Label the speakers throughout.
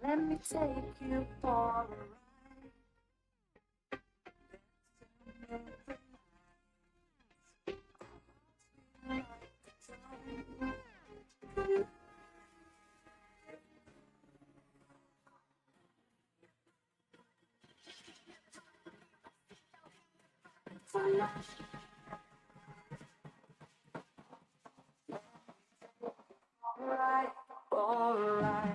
Speaker 1: Let me take you for a ride. Alright, alright.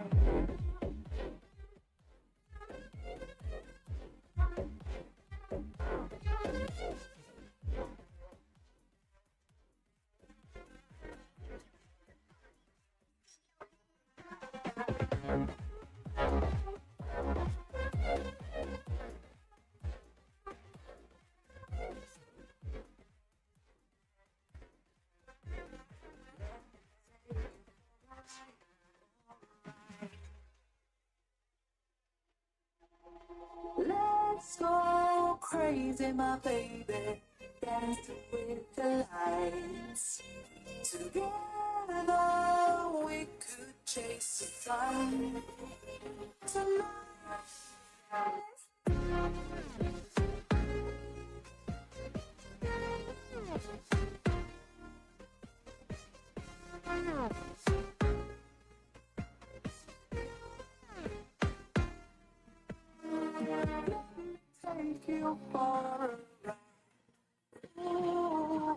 Speaker 1: Let's go crazy, my baby, dancing with the lights. Together we could chase the sun tonight. Take you for a ride. Ooh.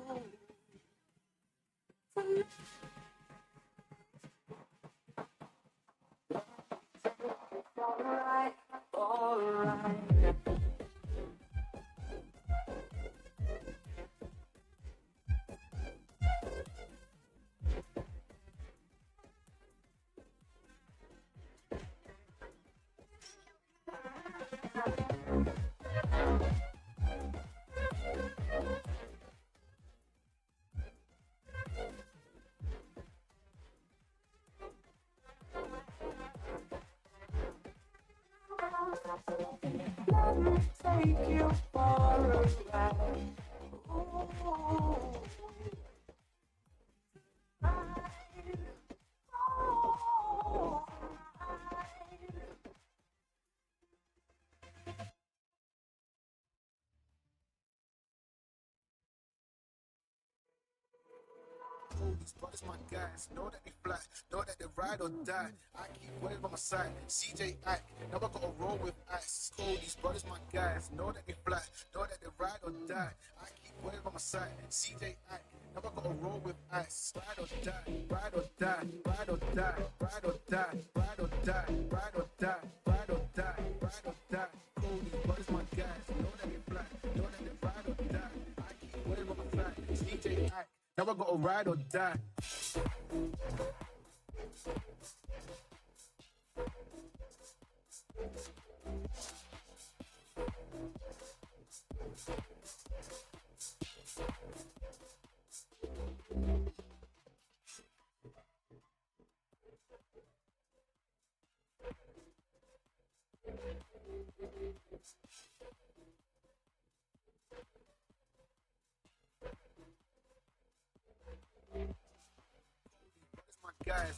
Speaker 1: Alright, alright. Let me take you for a ride. Ooh.
Speaker 2: These brothers, my guys, know that they fly, know that they ride or die. I keep waiting by my side, CJ Ike, now I gotta roll with ice. Cold, these brothers, my guys, know that they fly, know that they ride or die. I keep waiting by my side, CJ Ike, now I gotta roll with ice. Ride or die, ride or die, ride or die, ride or die, ride or die, ride or die, ride or die, ride or die. Cold, these brothers, my guys, know that they fly, know that they ride or die. I keep waiting by my side, CJ Ike. Now I gotta ride or die.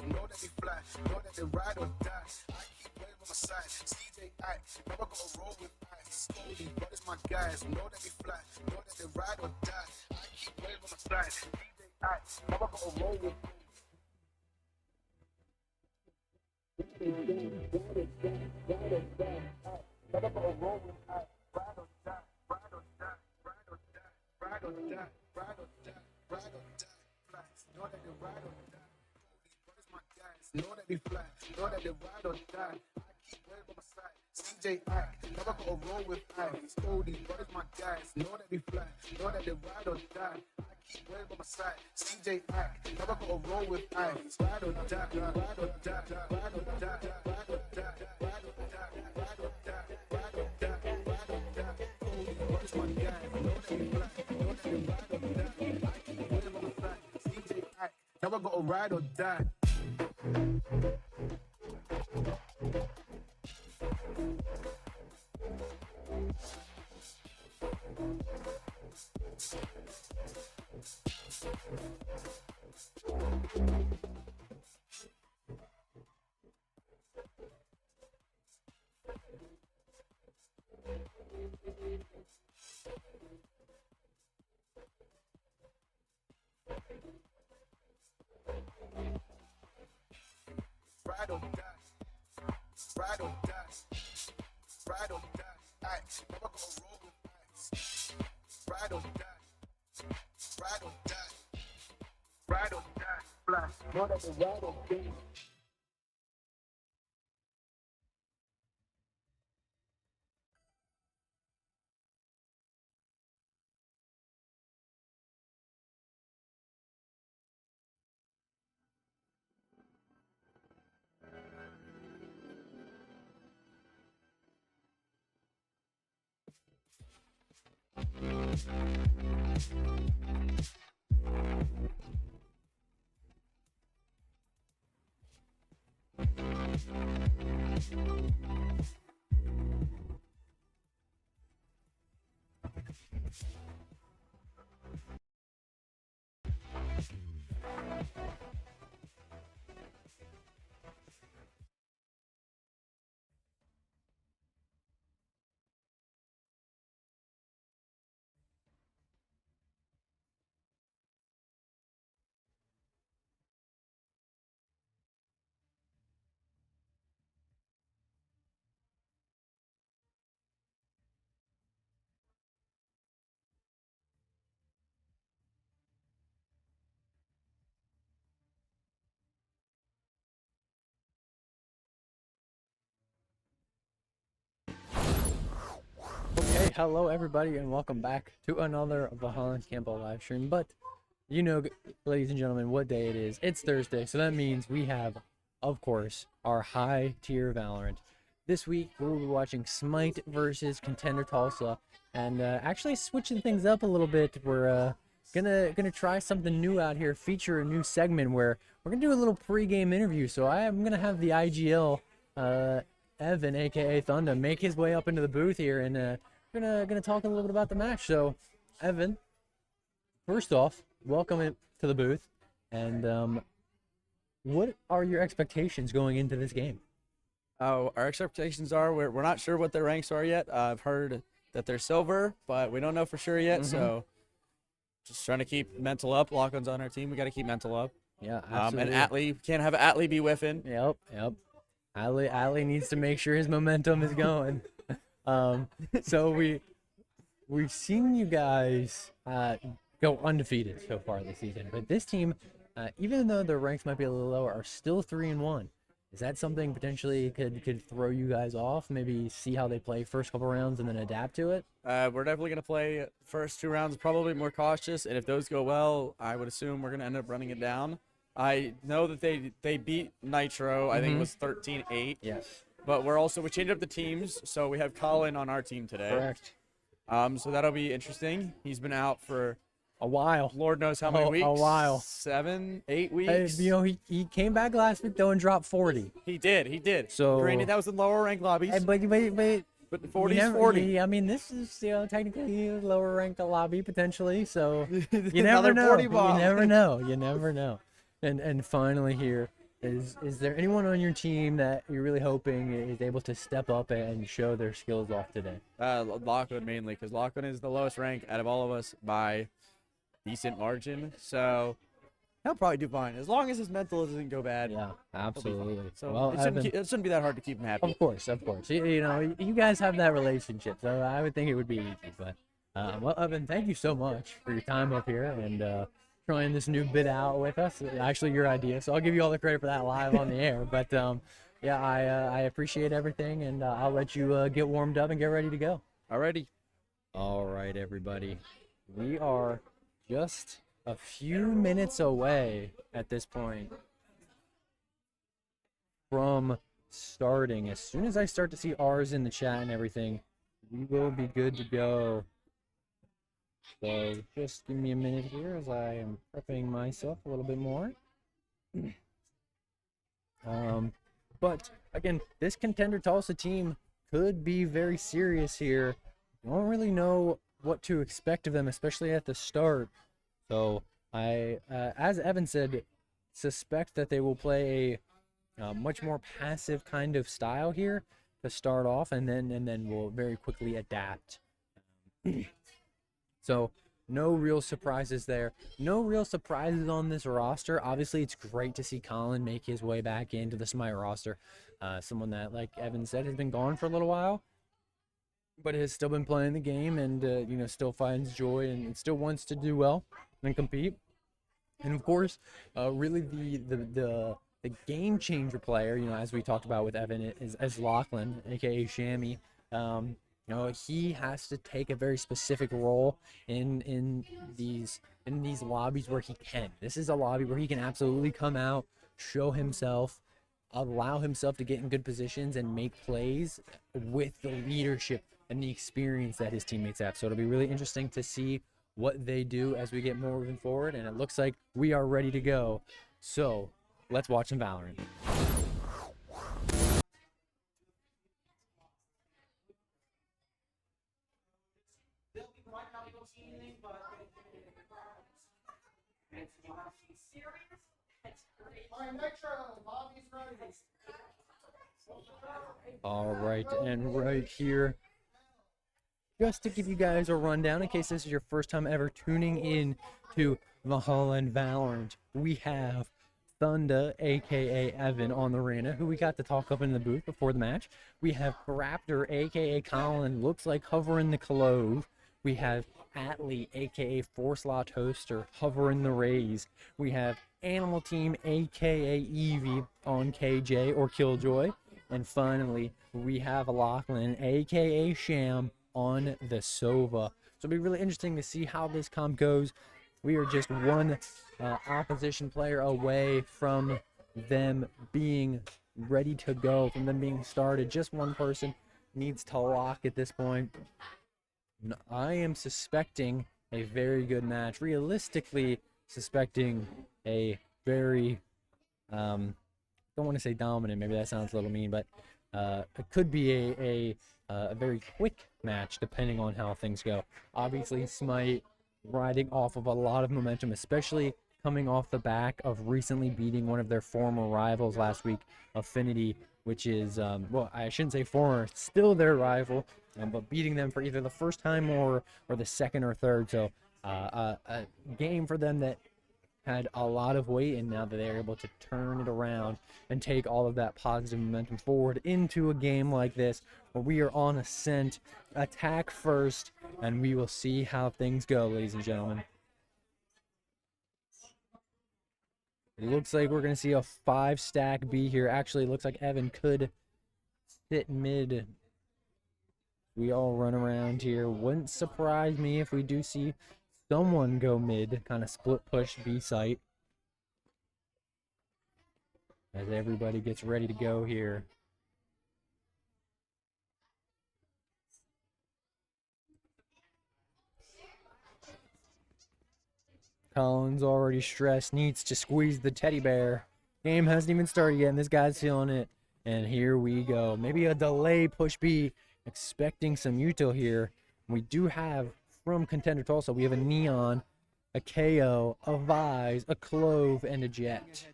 Speaker 2: know that they fly, know that they ride or die. I keep wave on my side, CJ Act, never gonna roll with ice. Cody, but it's my guys, know that they fly, know that they ride or die. I keep wave on my side, CJ Act, never gonna roll with ice. Never gonna roll with ice. Ride or die, ride or die, ride or die, ride or die, ride or die, ride or die. Fly, know that they ride or die. Cody, but it's my guys, know that they fly, know that they ride or die. I keep wave on my side, CJ Act, never gonna roll with ice. Cody, but it's my guys, know that they fly, know that they ride or die. I keep wave on my side, CJ Act, never gonna roll with ice. Ride or die, ride or die, ride or die, ride or die, ride or die, ride or die, ride or die, ride or die. Cody, but it's my guys, know that they fly, know that they ride or die. I keep wave on my side, CJ Act, never gonna ride or die. Ride or die, ride or die, ride or die. Ice, never gonna roll with ice. Ride or die, ride or die, ride or die. Fly, know that the ride or die.
Speaker 3: Hey, hello everybody, and welcome back to another Valorant Campbell live stream. But you know, ladies and gentlemen, what day it is. It's Thursday, so that means we have, of course, our high tier Valorant. This week we'll be watching Smite versus Contender Tulsa, and actually switching things up a little bit. We're gonna try something new out here, feature a new segment where we're gonna do a little pre-game interview. So I'm gonna have the IGL Evan, aka Thunder, make his way up into the booth here, and we're gonna talk a little bit about the match. So, Evan, first off, welcome to the booth, and what are your expectations going into this game?
Speaker 4: Oh, our expectations are we're not sure what their ranks are yet. I've heard that they're silver, but we don't know for sure yet. So, just trying to keep mental up. Lock-on's on our team. We got to keep mental up.
Speaker 3: Yeah, absolutely.
Speaker 4: And Atlee, can't have Atlee be whiffing.
Speaker 3: Yep. Ali needs to make sure his momentum is going. So we've seen you guys go undefeated so far this season, but this team, even though their ranks might be a little lower, are still 3-1. Is that something potentially could throw you guys off? Maybe see how they play first couple rounds and then adapt to it.
Speaker 4: We're definitely gonna play first 2 rounds probably more cautious, and if those go well, I would assume we're gonna end up running it down. I know that they beat Nitro. I think it was 13-8.
Speaker 3: Yes.
Speaker 4: But we changed up the teams, so we have Colin on our team today.
Speaker 3: Correct.
Speaker 4: So that'll be interesting. He's been out for
Speaker 3: A while.
Speaker 4: Lord knows how many weeks.
Speaker 3: A while.
Speaker 4: 7, 8
Speaker 3: Hey,
Speaker 4: weeks.
Speaker 3: he came back last week though and dropped 40.
Speaker 4: He did.
Speaker 3: So
Speaker 4: granted, that was in lower rank lobbies.
Speaker 3: Hey, but
Speaker 4: 40
Speaker 3: you
Speaker 4: is 40.
Speaker 3: Yeah, I mean, this is technically a lower ranked lobby potentially. So you never
Speaker 4: Another
Speaker 3: know.
Speaker 4: 40
Speaker 3: You
Speaker 4: ball.
Speaker 3: never know. You never know. And finally here, Is there anyone on your team that you're really hoping is able to step up and show their skills off today?
Speaker 4: Lachlan mainly, because Lachlan is the lowest rank out of all of us by decent margin. So he'll probably do fine as long as his mental doesn't go bad.
Speaker 3: Yeah, absolutely.
Speaker 4: So
Speaker 3: Well, Evan,
Speaker 4: it shouldn't be that hard to keep him happy.
Speaker 3: of course, of course. You know, you guys have that relationship, so I would think it would be easy. But well, Evan, thank you so much for your time up here and trying this new bit out with us. Actually, your idea, so I'll give you all the credit for that live on the air. But yeah, I appreciate everything, and I'll let you get warmed up and get ready to go.
Speaker 4: Alrighty.
Speaker 3: All right, everybody. We are just a few minutes away at this point from starting. As soon as I start to see R's in the chat and everything, we will be good to go. So just give me a minute here as I am prepping myself a little bit more. But again, this Contender Tulsa team could be very serious here. I don't really know what to expect of them, especially at the start. So I, as Evan said, suspect that they will play a much more passive kind of style here to start off, and then will very quickly adapt. So no real surprises there. No real surprises on this roster. Obviously, it's great to see Colin make his way back into the Smite roster. Someone that, like Evan said, has been gone for a little while, but has still been playing the game and you know, still finds joy and still wants to do well and compete. And of course, really the game changer player, you know, as we talked about with Evan, is Lachlan, aka Shammy. You know, he has to take a very specific role in these lobbies where he can. This is a lobby where he can absolutely come out, show himself, allow himself to get in good positions and make plays with the leadership and the experience that his teammates have. So it'll be really interesting to see what they do as we get moving forward, and it looks like we are ready to go. So let's watch some Valorant. All right, and right here, just to give you guys a rundown in case this is your first time ever tuning in to VHEL and Valorant, we have Thunder, aka Evan, on the arena, who we got to talk up in the booth before the match. We have Raptor, aka Colin, looks like hovering the clove. We have Atlee, aka Force-Law Toaster, hovering the raise. We have Animal Team, aka Evie, on KJ or Killjoy. And finally, we have Lachlan, aka Sham, on the Sova. So it'll be really interesting to see how this comp goes. We are just one opposition player away from them being ready to go, from them being started. Just one person needs to lock at this point. I am suspecting a very good match. Realistically, suspecting a very, don't want to say dominant, maybe that sounds a little mean, but it could be a very quick match depending on how things go. Obviously, Smite riding off of a lot of momentum, especially coming off the back of recently beating one of their former rivals last week, Affinity, which is, well, I shouldn't say former, still their rival, but beating them for either the first time or the second or third. So a game for them that had a lot of weight, and now that they're able to turn it around and take all of that positive momentum forward into a game like this where we are on ascent, attack first, and we will see how things go, ladies and gentlemen. It looks like we're going to see a 5-stack B here. Actually, it looks like Evan could sit mid. We all run around here. Wouldn't surprise me if we do see someone go mid, kind of split push B site. As everybody gets ready to go here. Colin's already stressed, needs to squeeze the teddy bear. Game hasn't even started yet, and this guy's feeling it. And here we go. Maybe a delay push B, expecting some util here. We do have, from Contender Tulsa, we have a Neon, a KO, a Vise, a Clove, and a Jet.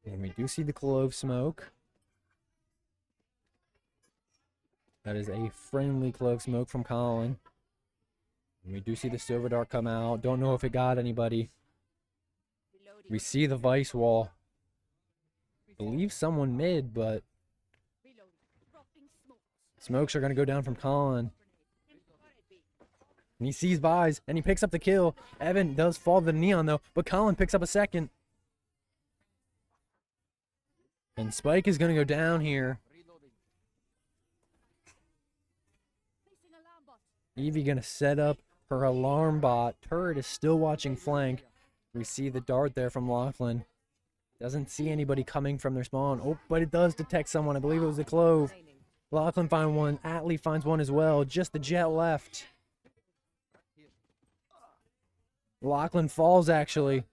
Speaker 3: And we do see the clove smoke. That is a friendly clove smoke from Colin. And we do see the silver dart come out. Don't know if it got anybody. We see the vice wall. Believe someone mid, but smokes are going to go down from Colin. And he sees buys, and he picks up the kill. Evan does fall to the neon, though, but Colin picks up a second. And Spike is going to go down here. Evie going to set up her alarm bot. Turret is still watching flank. We see the dart there from Lachlan. Doesn't see anybody coming from their spawn. Oh, but it does detect someone. I believe it was the clove. Lachlan finds one. Atlee finds one as well. Just the jet left. Lachlan falls, actually.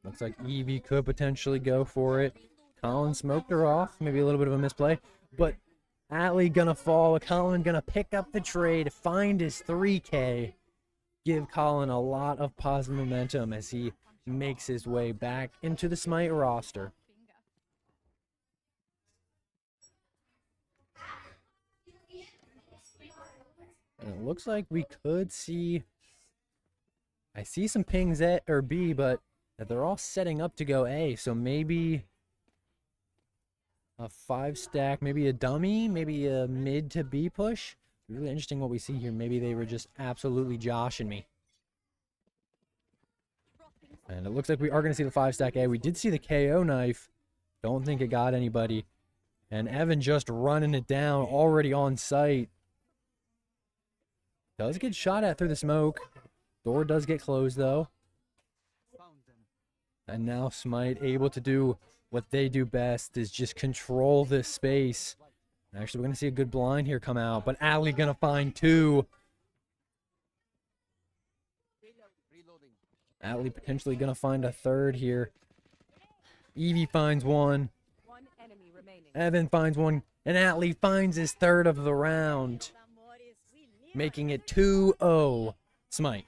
Speaker 3: Looks like Evie could potentially go for it. Colin smoked her off. Maybe a little bit of a misplay. But Atlee gonna fall. Colin gonna pick up the trade, find his 3K. Give Colin a lot of positive momentum as he makes his way back into the Smite roster. And it looks like we could see... I see some pings at or B, but they're all setting up to go A. So maybe a 5-stack, maybe a dummy, maybe a mid to B push. Really interesting what we see here. Maybe they were just absolutely joshing me. And it looks like we are going to see the 5-stack A. We did see the KO knife. Don't think it got anybody. And Evan just running it down, already on site. Does get shot at through the smoke. Door does get closed, though. And now Smite able to do what they do best, is just control this space. Actually, we're going to see a good blind here come out, but Atlee going to find 2. Atlee potentially going to find a 3rd here. Evie finds 1. Evan finds 1, and Atlee finds his 3rd of the round, making it 2-0 Smite.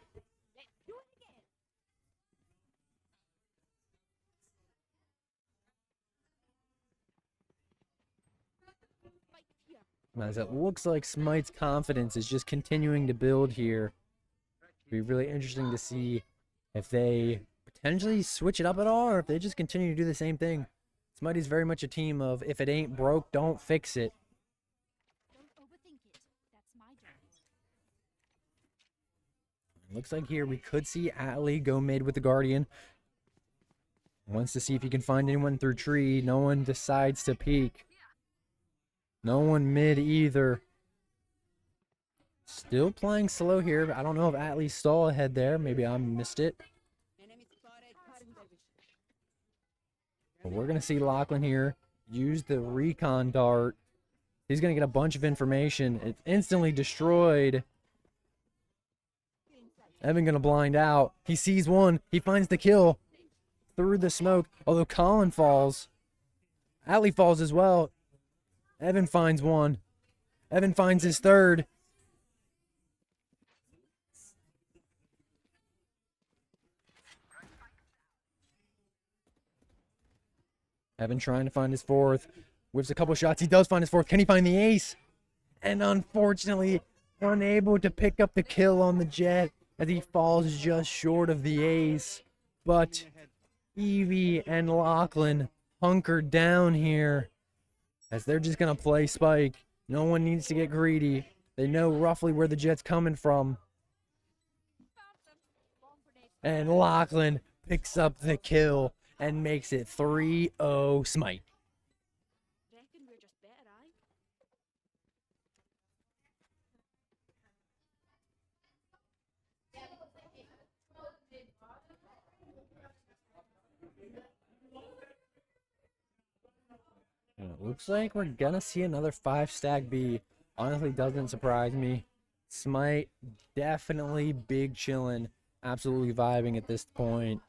Speaker 3: As it looks like Smite's confidence is just continuing to build here. It'll be really interesting to see if they potentially switch it up at all, or if they just continue to do the same thing. Smite is very much a team of, if it ain't broke, don't fix it. Looks like here we could see Atlee go mid with the Guardian. Wants to see if he can find anyone through tree. No one decides to peek. No one mid either. Still playing slow here. I don't know if Atlee stall ahead there. Maybe I missed it. But we're going to see Lachlan here use the recon dart. He's going to get a bunch of information. It's instantly destroyed. Evan going to blind out. He sees one. He finds the kill through the smoke. Although Colin falls. Atlee falls as well. Evan finds 1. Evan finds his 3rd. Evan trying to find his 4th. Whips a couple shots. He does find his 4th. Can he find the ace? And unfortunately, unable to pick up the kill on the jet as he falls just short of the ace. But Evie and Lachlan hunkered down here, as they're just going to play Spike. No one needs to get greedy. They know roughly where the jet's coming from. And Lachlan picks up the kill and makes it 3-0 Smite. And it looks like we're gonna see another 5-stack B. Honestly, doesn't surprise me. Smite definitely big chillin', absolutely vibing at this point.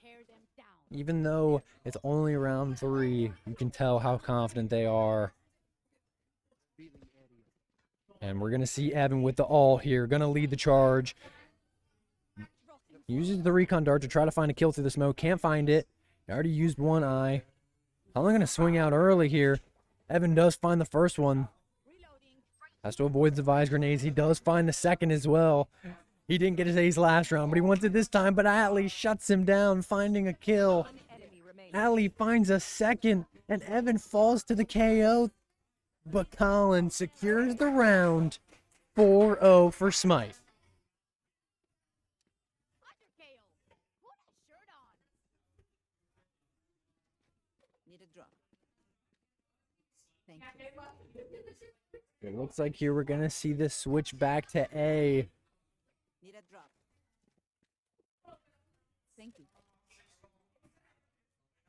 Speaker 3: Even though it's only round 3, you can tell how confident they are. And we're gonna see Evan with the all here, gonna lead the charge. Uses the recon dart to try to find a kill through the smoke. Can't find it. He already used one eye. Colin going to swing out early here. Evan does find the first one. Has to avoid the Vise grenades. He does find the second as well. He didn't get his ace last round, but he wants it this time. But Atlee shuts him down, finding a kill. Atlee finds a second, and Evan falls to the KO. But Colin secures the round. 4-0 for Smite.
Speaker 5: Need a drop. Thank you.
Speaker 3: It looks like here we're going to see this switch back to A.
Speaker 5: Need a drop. Thank you.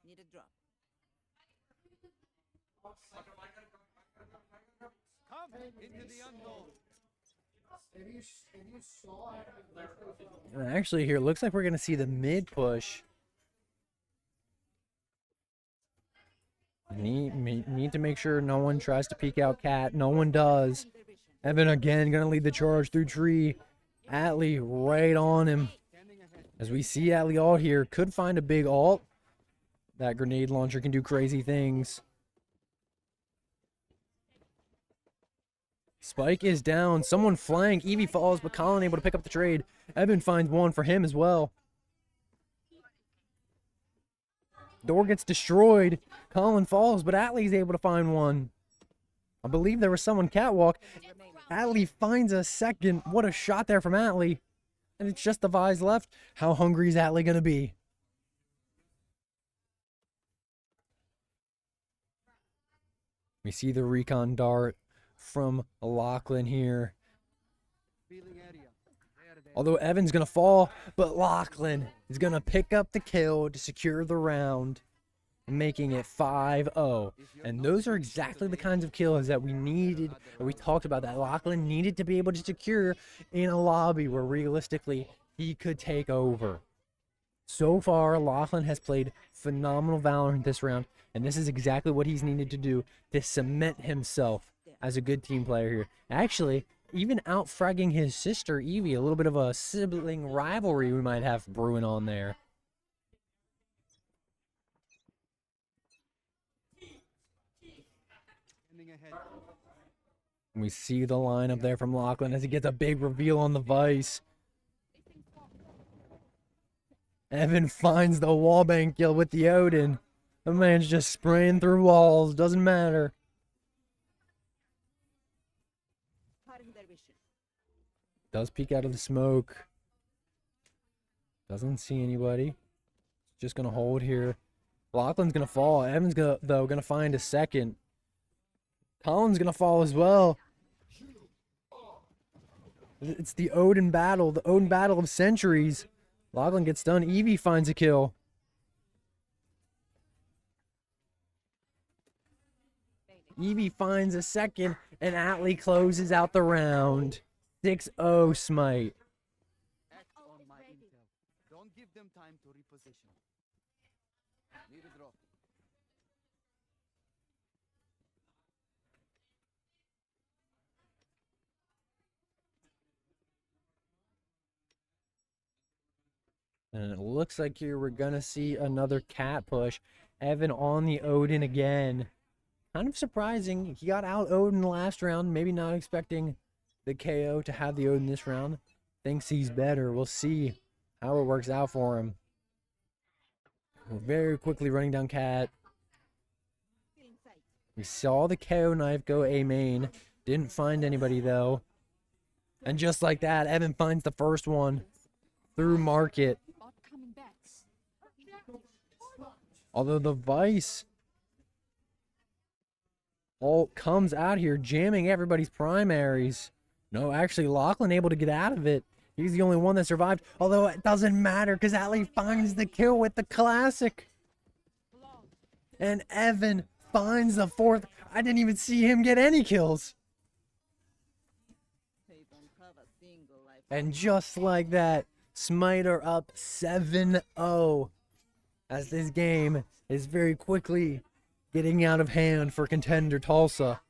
Speaker 5: Need a drop.
Speaker 3: And actually here, it looks like we're going to see the mid push. Need to make sure no one tries to peek out Cat. No one does. Evan again going to lead the charge through tree. Atlee right on him. As we see Atlee alt here. Could find a big alt. That grenade launcher can do crazy things. Spike is down. Someone flank. Eevee falls, but Colin able to pick up the trade. Evan finds one for him as well. Door gets destroyed. Colin falls, but Atlee's able to find one. I believe there was someone catwalk. Atlee finds a second. What a shot there from Atlee. And it's just the Vise left. How hungry is Atlee going to be? We see the recon dart from Lachlan here. Although Evan's going to fall, but Lachlan is going to pick up the kill to secure the round, making it 5-0. And those are exactly the kinds of kills that we needed, or we talked about, that Lachlan needed to be able to secure in a lobby where realistically he could take over. So far, Lachlan has played phenomenal Valorant this round, and this is exactly what he's needed to do to cement himself as a good team player here. Actually, even out-fragging his sister, Eevee. A little bit of a sibling rivalry we might have brewing on there. We see the line up there from Lachlan as he gets a big reveal on the Vice. Evan finds the wallbang kill with the Odin. The man's just spraying through walls. Doesn't matter. Does peek out of the smoke. Doesn't see anybody. Just gonna hold here. Lachlan's gonna fall. Evan's gonna find a second. Colin's gonna fall as well. It's the Odin battle. The Odin battle of centuries. Lachlan gets done. Eevee finds a kill. Eevee finds a second, and Atlee closes out the round. 6-0 Smite.
Speaker 6: Act on my intel. Don't give them time to reposition. Need a drop.
Speaker 3: And it looks like here we're going to see another cat push. Evan on the Odin again. Kind of surprising. He got out Odin last round. Maybe not expecting the KO to have the Odin this round. Thinks he's better. We'll see how it works out for him. We're very quickly running down Cat. We saw the KO knife go A main. Didn't find anybody though. And just like that, Evan finds the first one through market. Although the Vice all comes out here jamming everybody's primaries. No, actually Lachlan able to get out of it. He's the only one that survived. Although it doesn't matter because Atlee finds the kill with the classic. And Evan finds the fourth. I didn't even see him get any kills. And just like that, Smite are up 7-0. As this game is very quickly getting out of hand for Contender Tulsa.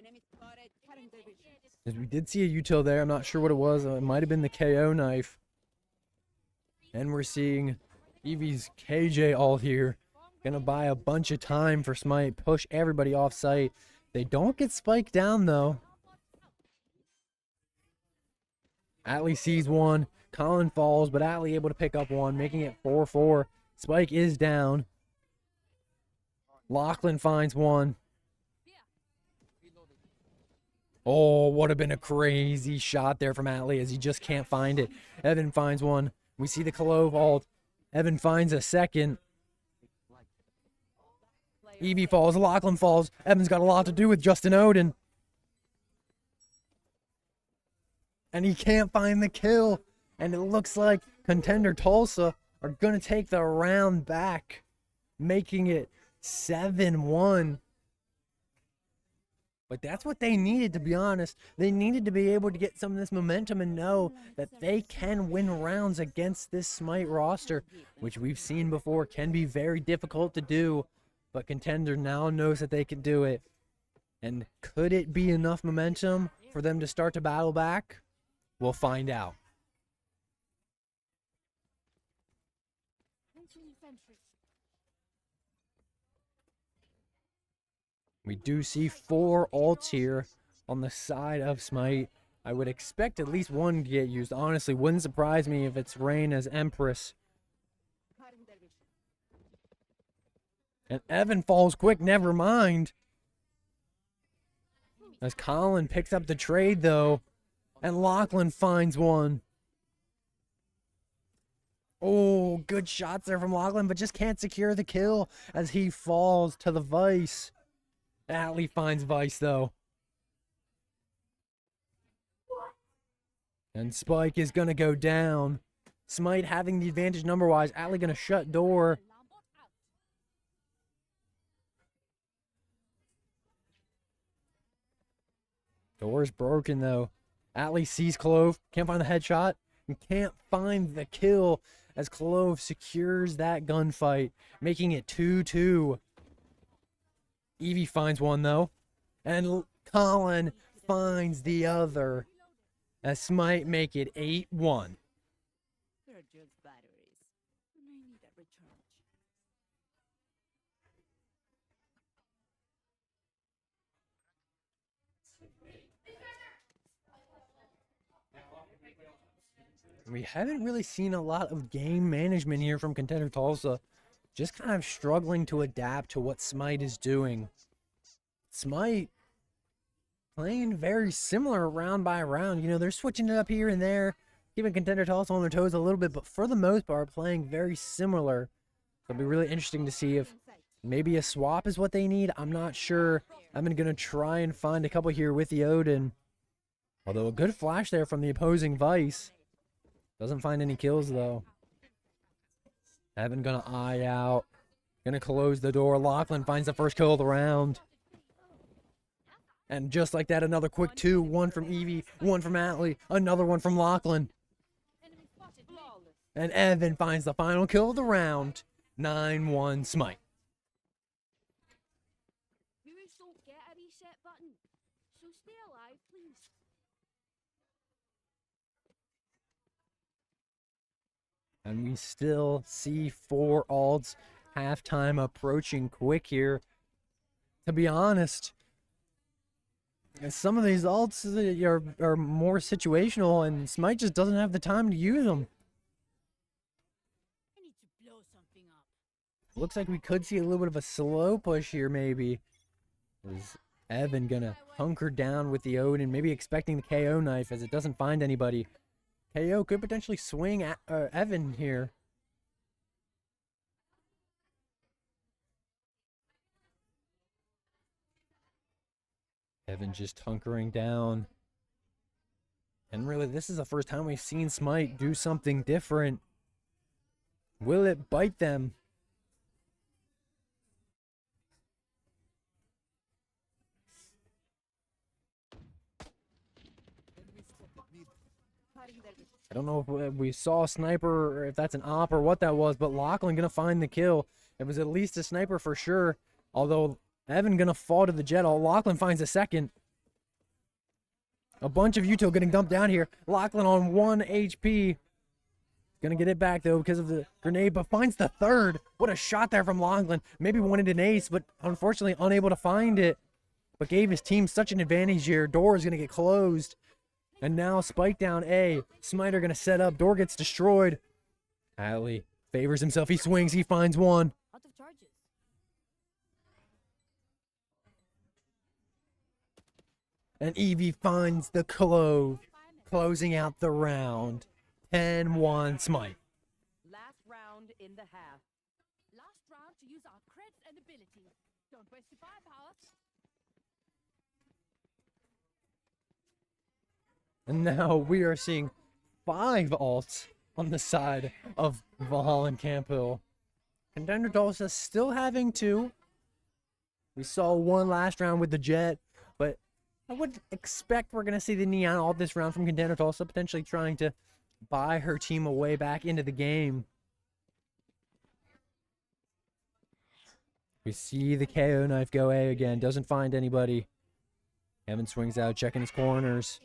Speaker 5: Enemy spotted. Cutting their vision.
Speaker 3: As we did see a util there. I'm not sure what it was. It might have been the KO knife. And we're seeing Eevee's KJ ult here. Gonna buy a bunch of time for Smite. Push everybody off site. They don't get spiked down though. Atlee sees one. Colin falls, but Atlee able to pick up one, making it 4-4. Spike is down. Lachlan finds one. Oh, would have been a crazy shot there from Atlee as he just can't find it. Evan finds one. We see the Clove ult. Evan finds a second. Eevee falls. Lachlan falls. Evan's got a lot to do with Justin Odin. And he can't find the kill. And it looks like Contender Tulsa are going to take the round back, making it 7-1. But that's what they needed, to be honest. They needed to be able to get some of this momentum and know that they can win rounds against this Smite roster, which we've seen before can be very difficult to do. But Contender now knows that they can do it. And could it be enough momentum for them to start to battle back? We'll find out. We do see 4 ults here on the side of Smite. I would expect at least one to get used. Honestly, wouldn't surprise me if it's Rain as Empress. And Evan falls quick, never mind. As Colin picks up the trade, though. And Lachlan finds one. Oh, good shots there from Lachlan, but just can't secure the kill as he falls to the Vice. Atlee finds Vice, though. And Spike is going to go down. Smite having the advantage number-wise. Atlee going to shut door. Door's broken, though. Atlee sees Clove. Can't find the headshot. And can't find the kill as Clove secures that gunfight, making it 2-2. Eevee finds one, though. And Colin finds the other. As Smite make it 8-1.
Speaker 5: There are just batteries. And I need a recharge.
Speaker 3: We haven't really seen a lot of game management here from Contender Tulsa. Just kind of struggling to adapt to what Smite is doing. Smite playing very similar round by round. You know, they're switching it up here and there, keeping Contender Tulsa on their toes a little bit, but for the most part, playing very similar. So it'll be really interesting to see if maybe a swap is what they need. I'm not sure. I'm going to try and find a couple here with the Odin. Although a good flash there from the opposing Vice. Doesn't find any kills, though. Evan gonna eye out. Gonna close the door. Lachlan finds the first kill of the round. And just like that, another quick 2. One from Eevee, one from Atlee, another one from Lachlan. And Evan finds the final kill of the round. 9-1 Smite.
Speaker 7: Viewers don't get a reset button, so stay alive, please.
Speaker 3: And we still see 4 ults. Halftime approaching quick here. To be honest, some of these ults are more situational, and Smite just doesn't have the time to use them.
Speaker 7: I need to blow something up.
Speaker 3: Looks like we could see a little bit of a slow push here, maybe. Is Evan gonna hunker down with the Odin, maybe expecting the KO knife as it doesn't find anybody. KO could potentially swing at Evan here. Evan just hunkering down. And really, this is the first time we've seen Smite do something different. Will it bite them? I don't know if we saw a sniper or if that's an op or what that was, but Lachlan gonna find the kill. It was at least a sniper for sure. Although Evan gonna fall to the jet. Lachlan finds a second. A bunch of util getting dumped down here. Lachlan on 1 HP. Gonna get it back though because of the grenade, but finds the third. What a shot there from Lachlan. Maybe wanted an ace, but unfortunately unable to find it. But gave his team such an advantage here. Door is gonna get closed. And now Spike down A. Smiter gonna set up. Door gets destroyed. Atlee favors himself. He swings. He finds one.
Speaker 5: Out of charges.
Speaker 3: And Evie finds the clove, closing out the round. 10-1 Smite.
Speaker 5: Last round in the half.
Speaker 7: Last round to use our creds and abilities. Don't waste your firepower.
Speaker 3: And now we are seeing 5 alts on the side of Valhalla Camp Hill. Contender Tulsa still having 2. We saw 1 last round with the Jet, but I would expect we're going to see the Neon alt this round from Contender Tulsa, potentially trying to buy her team a way back into the game. We see the KO knife go A again, doesn't find anybody. Evan swings out, checking his corners.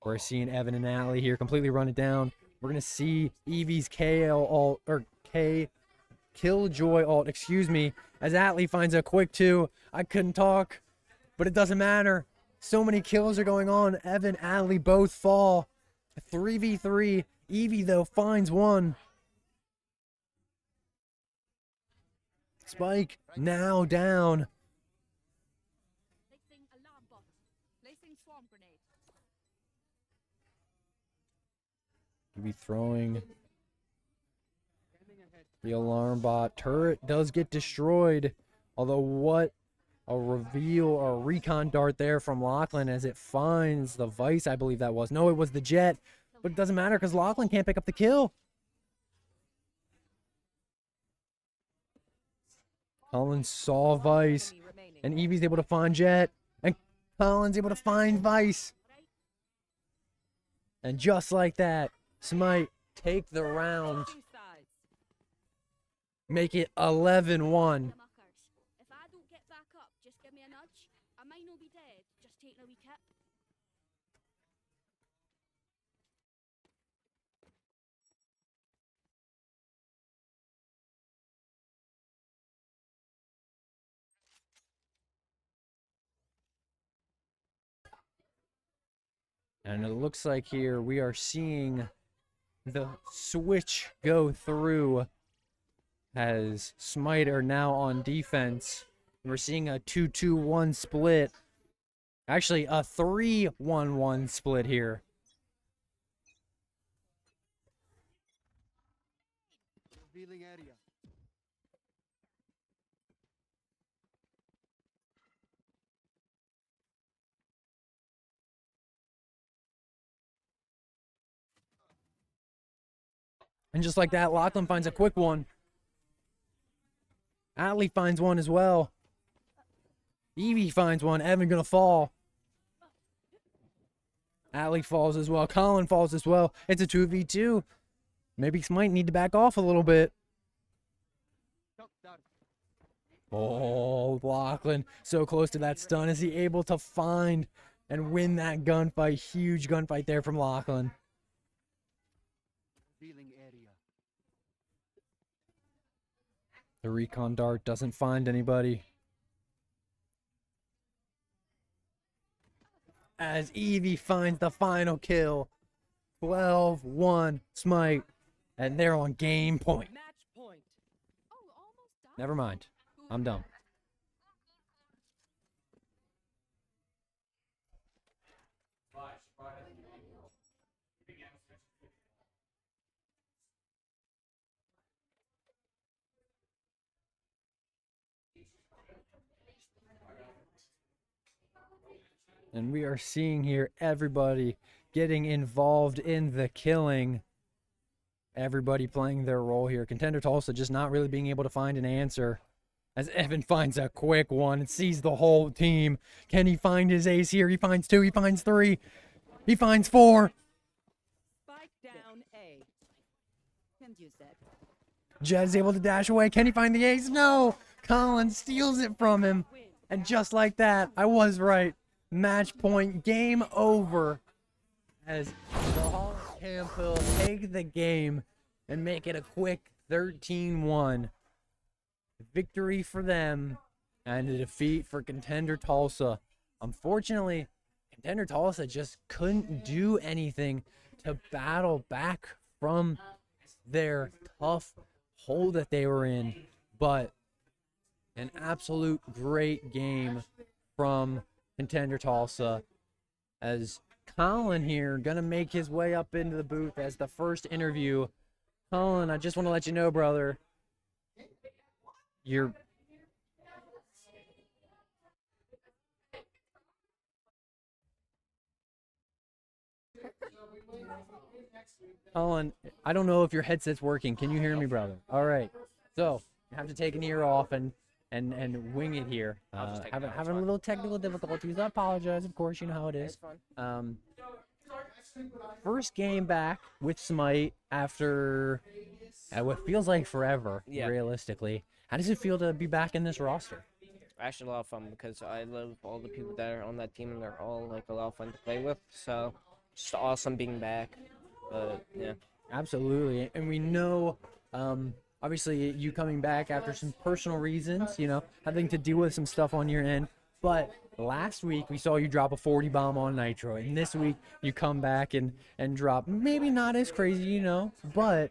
Speaker 3: We're seeing Evan and Atlee here completely run it down. We're going to see Evie's KL alt, or Killjoy alt, excuse me, as Atlee finds a quick 2. I couldn't talk, but it doesn't matter. So many kills are going on. Evan, Atlee both fall. 3v3. Evie, though, finds 1. Spike now down.
Speaker 7: Placing alarm bot. Placing swarm grenade.
Speaker 3: Evie throwing the alarm bot. Turret does get destroyed. Although what a reveal or a recon dart there from Lachlan as it finds the Vice, I believe that was. No, it was the Jet. But it doesn't matter because Lachlan can't pick up the kill. Colin saw Vice. And Evie's able to find Jet. And Colin's able to find Vice. And just like that, Smite take the round.
Speaker 5: Two sides.
Speaker 3: Make it 11-1.
Speaker 7: Muckers. If I don't get back up, just give me a nudge. I might not be dead, just taking a wee kip.
Speaker 3: And it looks like here we are seeing the switch go through as Smite are now on defense. We're seeing a 2-2-1 split. Actually, a 3-1-1 split here.
Speaker 6: Revealing area.
Speaker 3: And just like that, Lachlan finds a quick one. Atlee finds one as well. Evie finds one. Evan gonna fall. Atlee falls as well. Colin falls as well. It's a 2v2. Maybe Smite need to back off a little bit. Oh, Lachlan so close to that stun. Is he able to find and win that gunfight? Huge gunfight there from Lachlan.
Speaker 6: Revealing area.
Speaker 3: The recon dart doesn't find anybody. As Evie finds the final kill. 12-1 Smite. And they're on game point.
Speaker 5: Match point.
Speaker 7: Oh, almost done.
Speaker 3: Never mind. I'm done. And we are seeing here everybody getting involved in the killing. Everybody playing their role here. Contender Tulsa just not really being able to find an answer. As Evan finds a quick one and sees the whole team. Can he find his ace here? He finds 2. He finds 3. He finds 4.
Speaker 5: Spike down A. Can't use that.
Speaker 3: Jet is able to dash away. Can he find the ace? No! Colin steals it from him. And just like that, I was right. Match point. Game over. As the Holland Campbell take the game and make it a quick 13-1. Victory for them and a defeat for Contender Tulsa. Unfortunately, Contender Tulsa just couldn't do anything to battle back from their tough hole that they were in. But an absolute great game from Contender Tulsa, as Colin here gonna make his way up into the booth as the first interview. Colin, I just want to let you know, brother, you're Colin, I don't know if your headset's working. Can you hear me, brother? All right. So you have to take an ear off and wing it here. Having a little technical difficulties. I apologize. Of course, you know how it is. First game back with Smite after what feels like forever, realistically. How does it feel to be back in this roster?
Speaker 8: Actually a lot of fun because I love all the people that are on that team and they're all like a lot of fun to play with. So just awesome being back. But yeah.
Speaker 3: Absolutely. And we know obviously you coming back after some personal reasons, having to deal with some stuff on your end. But last week we saw you drop a 40 bomb on Nitro, and this week you come back and drop maybe not as crazy, but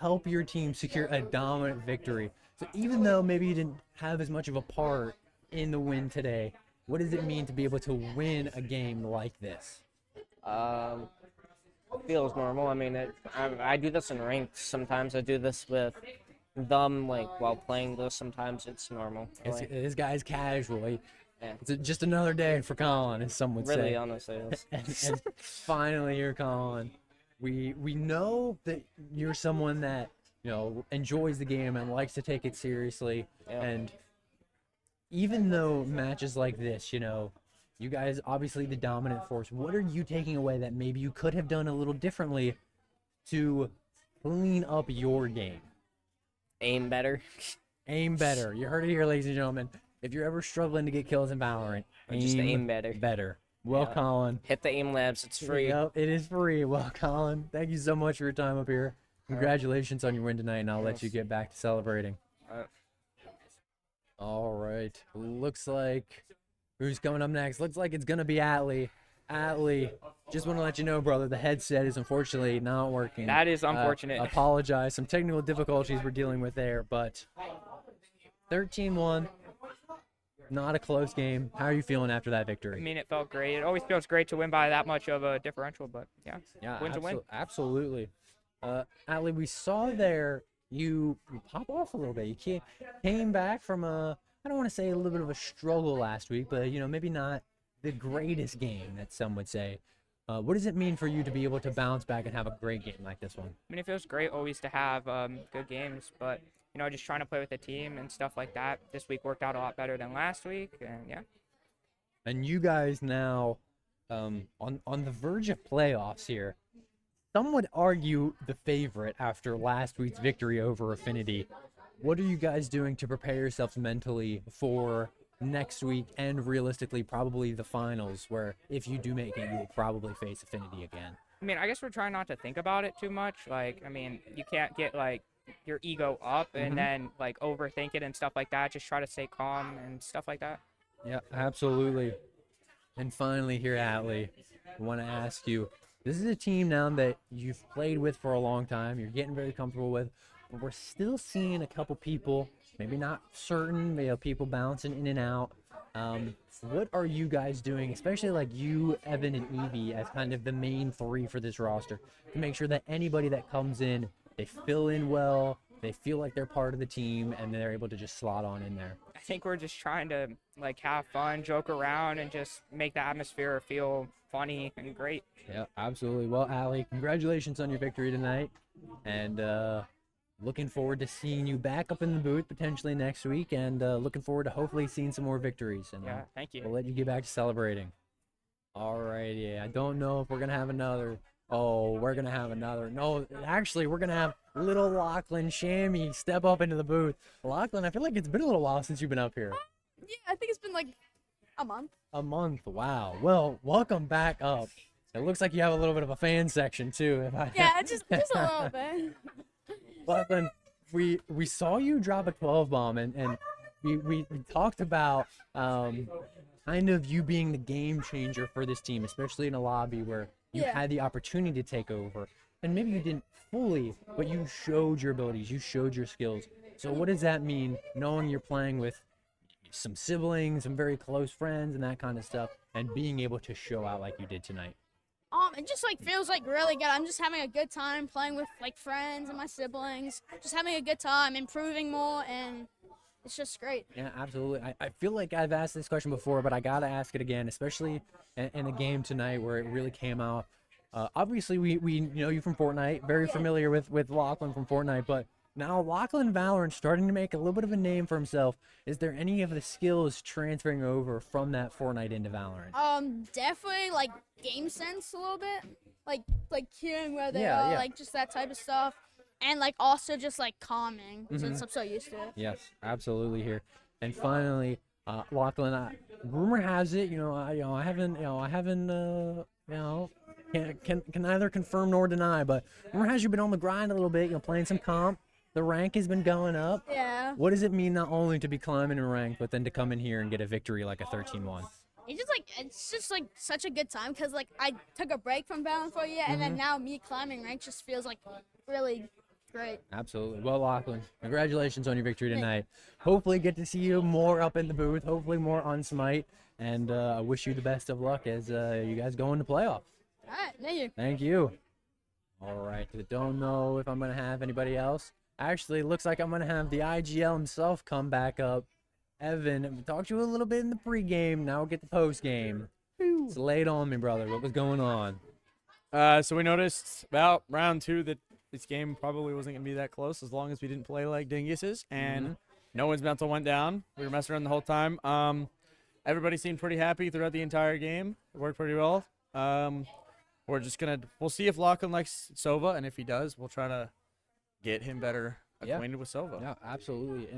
Speaker 3: help your team secure a dominant victory. So even though maybe you didn't have as much of a part in the win today, what does it mean to be able to win a game like this?
Speaker 8: Feels normal. I mean, I do this in ranked. Sometimes I do this with them, like while playing this. Sometimes it's normal.
Speaker 3: This guy's casual.
Speaker 8: Yeah.
Speaker 3: It's just another day for Colin, as some would say.
Speaker 8: Really, honestly.
Speaker 3: and finally, here, Colin. We know that you're someone that enjoys the game and likes to take it seriously.
Speaker 8: Yeah.
Speaker 3: And even though matches like this, you guys obviously the dominant force. What are you taking away that maybe you could have done a little differently to clean up your game?
Speaker 8: Aim better.
Speaker 3: Aim better. You heard it here, ladies and gentlemen. If you're ever struggling to get kills in Valorant,
Speaker 8: just aim better.
Speaker 3: Better. Well,
Speaker 8: Yeah.
Speaker 3: Colin.
Speaker 8: Hit the aim labs. It's free.
Speaker 3: Yep, it is free. Well, Colin, thank you so much for your time up here. Congratulations on your win tonight, and I'll let you get back to celebrating. All right. Looks like who's coming up next? Looks like it's going to be Atlee. Atlee, just want to let you know, brother, the headset is unfortunately not working.
Speaker 9: That is unfortunate.
Speaker 3: Apologize. Some technical difficulties we're dealing with there, but 13-1. Not a close game. How are you feeling after that victory?
Speaker 9: I mean, it felt great. It always feels great to win by that much of a differential, but yeah, win's a win.
Speaker 3: Absolutely. Atlee, we saw there you pop off a little bit. You came back from I don't want to say a little bit of a struggle last week, but maybe not the greatest game that some would say. What does it mean for you to be able to bounce back and have a great game like this one?
Speaker 9: I mean, it feels great always to have good games, but just trying to play with the team and stuff like that. This week worked out a lot better than last week, and yeah.
Speaker 3: And you guys now on the verge of playoffs here. Some would argue the favorite after last week's victory over Affinity. What are you guys doing to prepare yourselves mentally for next week and realistically probably the finals, where if you do make it, you will probably face Affinity again?
Speaker 9: I mean, I guess we're trying not to think about it too much. Like, I mean, you can't get your ego up and then overthink it and stuff like that. Just try to stay calm and stuff like that.
Speaker 3: Yeah, absolutely. And finally here, Atlee, I want to ask you, this is a team now that you've played with for a long time, you're getting very comfortable with, but we're still seeing a couple people, maybe not certain, people bouncing in and out. What are you guys doing, especially you, Evan, and Evie, as kind of the main three for this roster, to make sure that anybody that comes in, they fill in well, they feel like they're part of the team, and they're able to just slot on in there?
Speaker 9: I think we're just trying to have fun, joke around, and just make the atmosphere feel funny and great.
Speaker 3: Yeah, absolutely. Well, Atlee, congratulations on your victory tonight, and looking forward to seeing you back up in the booth potentially next week, and looking forward to hopefully seeing some more victories. And
Speaker 9: Yeah, thank you.
Speaker 3: we'll let you get back to celebrating. All right, yeah. I don't know if we're gonna have another. Oh, we're gonna have another. No, actually, we're gonna have little Lachlan Shammy step up into the booth. Lachlan, I feel like it's been a little while since you've been up here.
Speaker 10: Yeah, I think it's been A month.
Speaker 3: A month. Wow. Well, welcome back up. It looks like you have a little bit of a fan section too.
Speaker 10: Yeah, just a little bit.
Speaker 3: But then we saw you drop a 12 bomb, and we talked about kind of you being the game changer for this team, especially in a lobby where you
Speaker 10: Yeah.
Speaker 3: had the opportunity to take over, and maybe you didn't fully, but you showed your abilities, you showed your skills. So what does that mean, knowing you're playing with some siblings, some very close friends, and that kind of stuff, and being able to show out like you did tonight?
Speaker 10: It just like feels like really good. I'm just having a good time playing with like friends and my siblings. Just having a good time, improving more, and it's just great.
Speaker 3: Yeah, absolutely. I feel like I've asked this question before, but I gotta ask it again, especially in a game tonight where it really came out. Obviously, we know you from Fortnite, very familiar with Lachlan from Fortnite, but now Lachlan Valorant starting to make a little bit of a name for himself. Is there any of the skills transferring over from that Fortnite into Valorant?
Speaker 10: Definitely like game sense a little bit, like hearing where they
Speaker 3: Yeah,
Speaker 10: are,
Speaker 3: yeah.
Speaker 10: like just that type of stuff, and like also just like calming since I'm so used to it.
Speaker 3: Yes, absolutely here. And finally, Lachlan, rumor has it, I haven't, can neither confirm nor deny, but rumor has you been on the grind a little bit, playing some comp. The rank has been going up.
Speaker 10: Yeah.
Speaker 3: What does it mean not only to be climbing in rank, but then to come in here and get a victory like a 13-1?
Speaker 10: It's just like such a good time because like I took a break from Valorant for a year, and then now me climbing rank just feels like really great.
Speaker 3: Absolutely. Well, Lachlan, congratulations on your victory tonight. Hopefully get to see you more up in the booth, hopefully more on Smite, and I wish you the best of luck as you guys go into playoffs.
Speaker 10: All right, thank you.
Speaker 3: Thank you. All right, don't know if I'm going to have anybody else. Actually, it looks like I'm going to have the IGL himself come back up. Evan, we talked to you a little bit in the pregame. Now we'll get the postgame. So lay it on me, brother. What was going on?
Speaker 4: So we noticed about round 2 that this game probably wasn't going to be that close as long as we didn't play like dinguses, and no one's mental went down. We were messing around the whole time. Everybody seemed pretty happy throughout the entire game. It worked pretty well. We'll see if Lachlan likes Sova, and if he does, we'll try to get him better acquainted with Sova.
Speaker 3: Yeah, absolutely.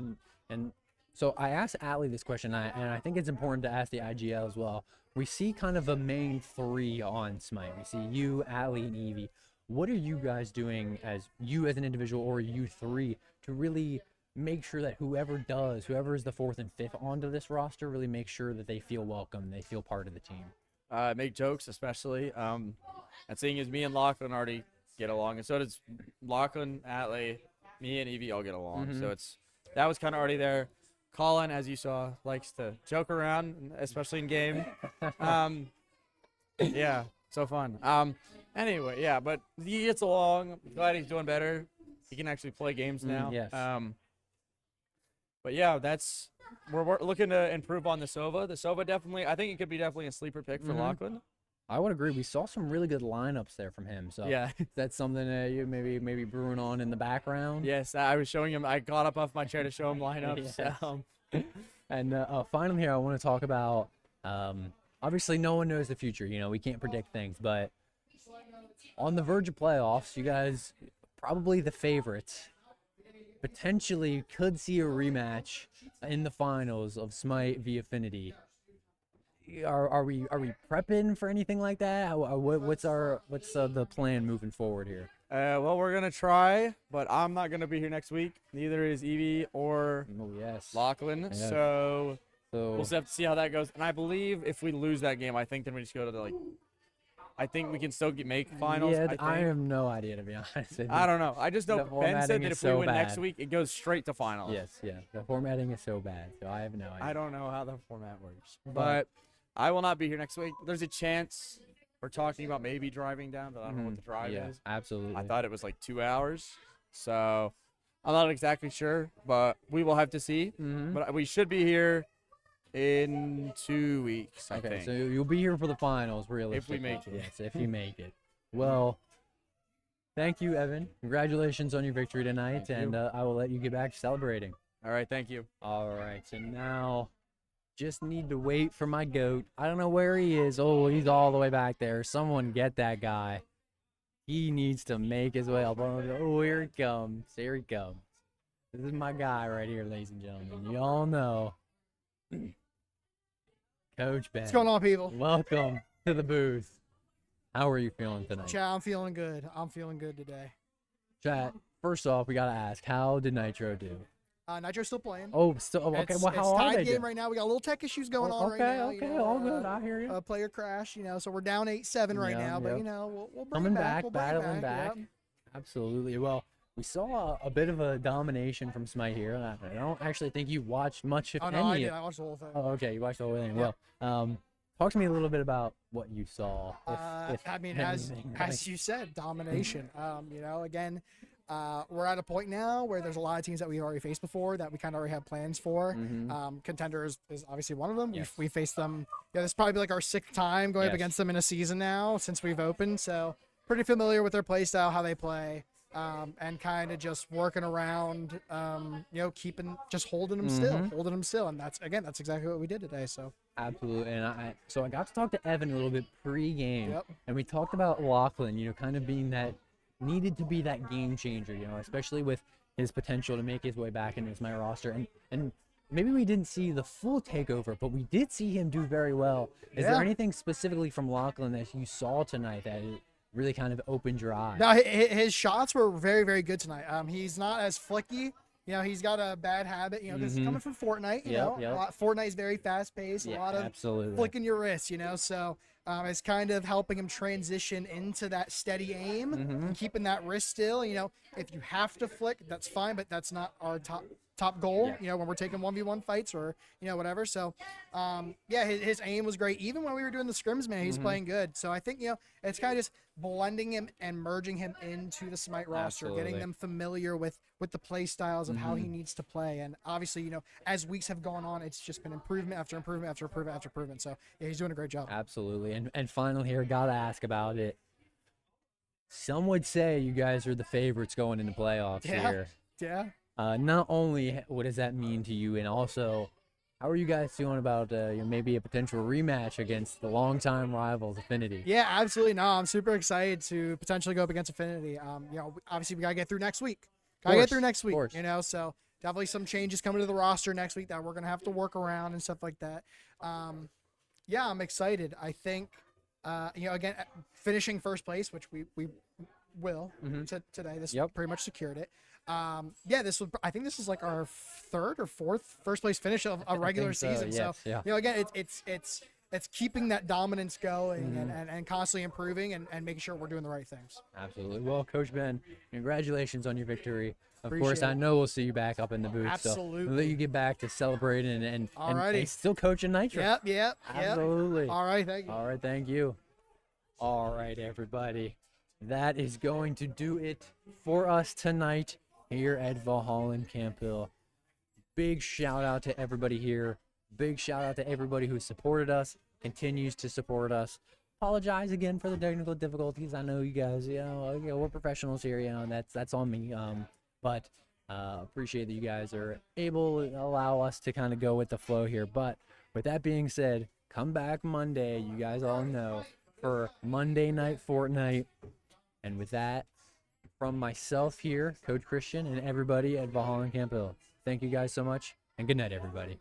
Speaker 3: And so I asked Atlee this question, and I think it's important to ask the IGL as well. We see kind of a main 3 on Smite. We see you, Atlee, and Evie. What are you guys doing as an individual, or you 3, to really make sure that whoever is the 4th and 5th onto this roster, really make sure that they feel welcome, they feel part of the team?
Speaker 4: Make jokes, especially. And seeing as me and Lachlan already get along, and so does Lachlan, Atlee, me and Evie all get along. So that was kind of already there. Colin, as you saw, likes to joke around, especially in game. Yeah, so fun. Anyway, yeah, but he gets along. Glad he's doing better. He can actually play games now.
Speaker 3: Yes.
Speaker 4: But yeah, we're looking to improve on the Sova. The Sova definitely, I think it could be definitely a sleeper pick for Lachlan.
Speaker 3: I would agree. We saw some really good lineups there from him. So
Speaker 4: Yeah.
Speaker 3: that's something that you maybe brewing on in the background.
Speaker 4: Yes, I was showing him. I got up off my chair to show him lineups.
Speaker 3: Yes. And finally here, I want to talk about, obviously no one knows the future. We can't predict things, but on the verge of playoffs, you guys, probably the favorites, potentially could see a rematch in the finals of Smite v Affinity. Are we prepping for anything like that? What's the plan moving forward here?
Speaker 4: Well, we're gonna try, but I'm not gonna be here next week. Neither is Evie or Lachlan.
Speaker 3: Yes.
Speaker 4: So we'll just have to see how that goes. And I believe if we lose that game, I think then we just go to I think we can still make finals.
Speaker 3: Yeah, I have no idea, to be honest with you.
Speaker 4: I don't know. I just know
Speaker 3: The
Speaker 4: Ben said
Speaker 3: formatting
Speaker 4: that
Speaker 3: is
Speaker 4: if we
Speaker 3: so
Speaker 4: win next
Speaker 3: bad.
Speaker 4: week, it goes straight to finals.
Speaker 3: Yes, yeah. The formatting is so bad, so I have no idea.
Speaker 4: I don't know how the format works, but I will not be here next week. There's a chance we're talking about maybe driving down, but I don't know what the drive
Speaker 3: Yeah,
Speaker 4: is.
Speaker 3: absolutely.
Speaker 4: I thought it was like 2 hours, so I'm not exactly sure, but we will have to see. But we should be here in 2 weeks, I
Speaker 3: Okay,
Speaker 4: think.
Speaker 3: so you'll be here for the finals, realistically.
Speaker 4: make it.
Speaker 3: Yes, if you make it. Well, thank you, Evan. Congratulations on your victory tonight, and I will let you get back to celebrating.
Speaker 4: All right, thank you.
Speaker 3: All right, so now just need to wait for my goat. I don't know where he is. Oh, he's all the way back there. Someone get that guy. He needs to make his way up. Oh, here he comes. Here he comes. This is my guy right here, ladies and gentlemen. You all know. Coach Ben.
Speaker 11: What's going on, people?
Speaker 3: Welcome to the booth. How are you feeling tonight?
Speaker 11: Chat, I'm feeling good. I'm feeling good today.
Speaker 3: Chat, first off, we got to ask, how did Nitro do?
Speaker 11: Nitro's still playing.
Speaker 3: Oh, still okay.
Speaker 11: It's,
Speaker 3: Well, how
Speaker 11: it's
Speaker 3: are
Speaker 11: tied
Speaker 3: they
Speaker 11: game
Speaker 3: doing?
Speaker 11: right now. We got a little tech issues going on right now.
Speaker 3: Okay, all good. I hear you.
Speaker 11: Player crash, so we're down 8-7 right now. But we'll bring
Speaker 3: Coming
Speaker 11: it back.
Speaker 3: back,
Speaker 11: We'll bring it
Speaker 3: battling back.
Speaker 11: Yep.
Speaker 3: Absolutely. Well, we saw a bit of a domination from Smite here. I don't actually think you watched much, if
Speaker 11: Oh
Speaker 3: any.
Speaker 11: no, I did. I watched the whole thing.
Speaker 3: Oh, okay. You watched the whole thing.
Speaker 11: Yeah.
Speaker 3: Well, talk to me a little bit about what you saw.
Speaker 11: I mean, as you said, domination. Again, we're at a point now where there's a lot of teams that we've already faced before that we kind of already have plans for. Contender is obviously one of them.
Speaker 3: Yes.
Speaker 11: We faced them. Yeah, this is probably like our 6th time going up
Speaker 3: Yes.
Speaker 11: against them in a season now since we've opened. So pretty familiar with their play style, how they play. And kind of just working around, holding them still. And that's exactly what we did today. So
Speaker 3: Absolutely. And I got to talk to Evan a little bit pre-game.
Speaker 11: Yep.
Speaker 3: And we talked about Lachlan, kind of being that, needed to be that game changer, especially with his potential to make his way back into my roster. And maybe we didn't see the full takeover, but we did see him do very well. Is there anything specifically from Lachlan that you saw tonight that really kind of opened your eyes?
Speaker 11: no, his shots were very, very good tonight. He's not as flicky. He's got a bad habit, because he's coming from Fortnite, Fortnite is very fast paced, a lot of
Speaker 3: absolutely.
Speaker 11: flicking your wrist, so it's kind of helping him transition into that steady aim and keeping that wrist still. If you have to flick, that's fine, but that's not our top goal, when we're taking 1v1 fights or, whatever. So, his aim was great. Even when we were doing the scrims, man, he's playing good. So I think, it's kind of just blending him and merging him into the Smite roster, getting them familiar with the play styles of how he needs to play. And obviously, as weeks have gone on, it's just been improvement after improvement after improvement after improvement. So yeah, he's doing a great job.
Speaker 3: Absolutely. And finally here, gotta ask about it. Some would say you guys are the favorites going into playoffs here.
Speaker 11: Yeah.
Speaker 3: Not only what does that mean to you, and also how are you guys feeling about maybe a potential rematch against the longtime rivals, Affinity?
Speaker 11: Yeah, absolutely. No, I'm super excited to potentially go up against Affinity. Obviously we gotta get through next week. So definitely some changes coming to the roster next week that we're gonna have to work around and stuff like that. I'm excited. I think, again, finishing first place, which we will today. This pretty much secured it. I think this is like our 3rd or 4th first place finish of a regular season.
Speaker 3: Yes,
Speaker 11: So again, it's keeping that dominance going and constantly improving and making sure we're doing the right things.
Speaker 3: Absolutely. Well, Coach Ben, congratulations on your victory. Of
Speaker 11: Appreciate
Speaker 3: course, I
Speaker 11: it.
Speaker 3: know we'll see you back up in the booth.
Speaker 11: Absolutely.
Speaker 3: So we'll let you get back to celebrating and
Speaker 11: Alrighty.
Speaker 3: still coaching Nitro.
Speaker 11: Yep.
Speaker 3: Absolutely.
Speaker 11: All right, thank you.
Speaker 3: All right, thank you. All right, everybody. That is going to do it for us tonight here at Valhalla Camp Hill. Big shout out to everybody here. Big shout out to everybody who supported us, continues to support us. Apologize again for the technical difficulties. I know you guys, we're professionals here, and that's on me. But appreciate that you guys are able to allow us to kind of go with the flow here. But with that being said, come back Monday, you guys all know, for Monday Night Fortnite. And with that, from myself here, Coach Christian, and everybody at Valhalla Camp Hill, thank you guys so much, and good night, everybody.